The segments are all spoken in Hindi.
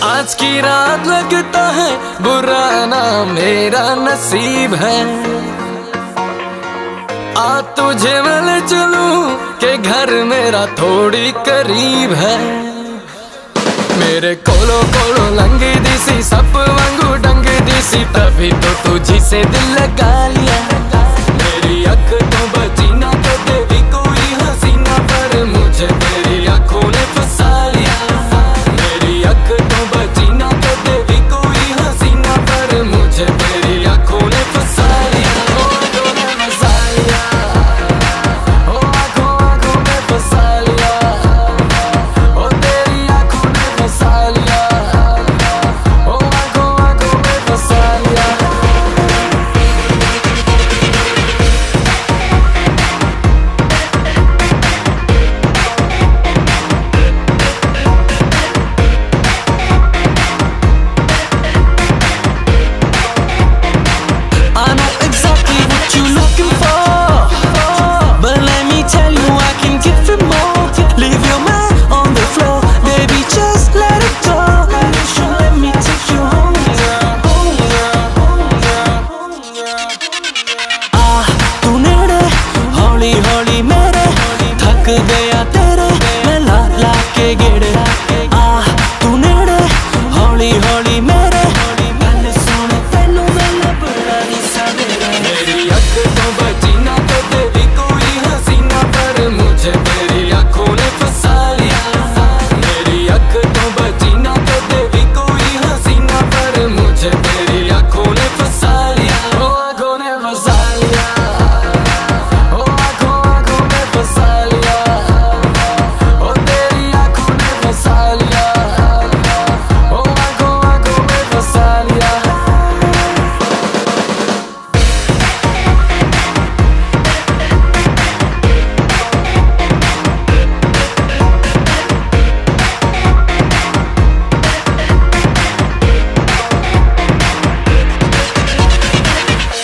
आज की रात लगता है बुरा ना मेरा नसीब है। आ तुझे मैं चलूं के घर मेरा थोड़ी करीब है। मेरे कोलो कोलो लंगी दिसी सप वांगू डंग दिसी तभी तो तुझी से दिल लगा लिया। मेरी अख तो बची ना कदे भी कोई हसीना पर मुझे तेरी आंखों ने फंसा लिया। मेरी अख तो बची ना कदे भी कोई हसीना पर मुझे तेरी आंखों ने फंसा लिया। आंखों ने फंसा लिया, ओ आंखों आंखों ने फंसा लिया, ओ तेरी आंखों ने फंसा लिया, ओ आंखों आंखों ने फंसा लिया। गया तेरे मैं ला ला के गेड़े आ तू नेड़े हौली हौली मेरे गल सुन तेनू मैं लभदा नहीं सवेरे। मेरी अख तो बची ना कदे भी कोई हसीना पर मुझे तेरी आंखों ने फंसा लिया। मेरी अख तो बची ना कदे भी कोई हसीना पर मुझे तेरी आंखों ने फंसा लिया। ओ आंखों ने फंसा लिया, ओ आंखों आंखों ने फंसा लिया, ओ तेरी आंखों ने फंसा लिया, ओ आंखों आंखों ने फंसा लिया।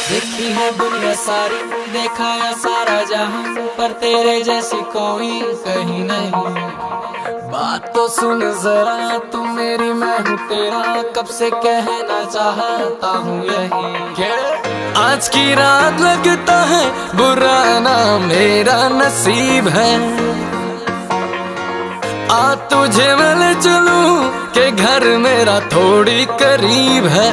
देखी है दुनिया सारी, देखा है सारा जहां, पर तेरे जैसी कोई कहीं नहीं। बात तो सुन जरा तू मेरी मैं हूँ तेरा, कब से कहना चाहता हूँ यही। आज की रात लगता है बुरा ना मेरा नसीब है। आ तुझे मैं चलूं के घर मेरा थोड़ी करीब है।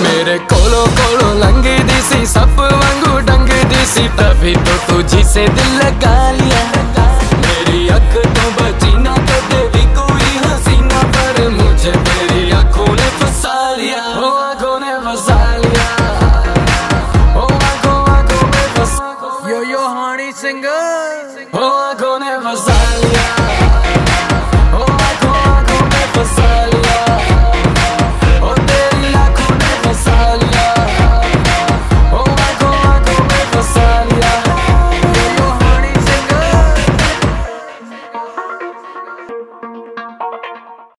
मेरे कोलो कोलो लंगी दिसी सप वांगू डंग दिसी तभी तो तुझी से दिल लगा लिया।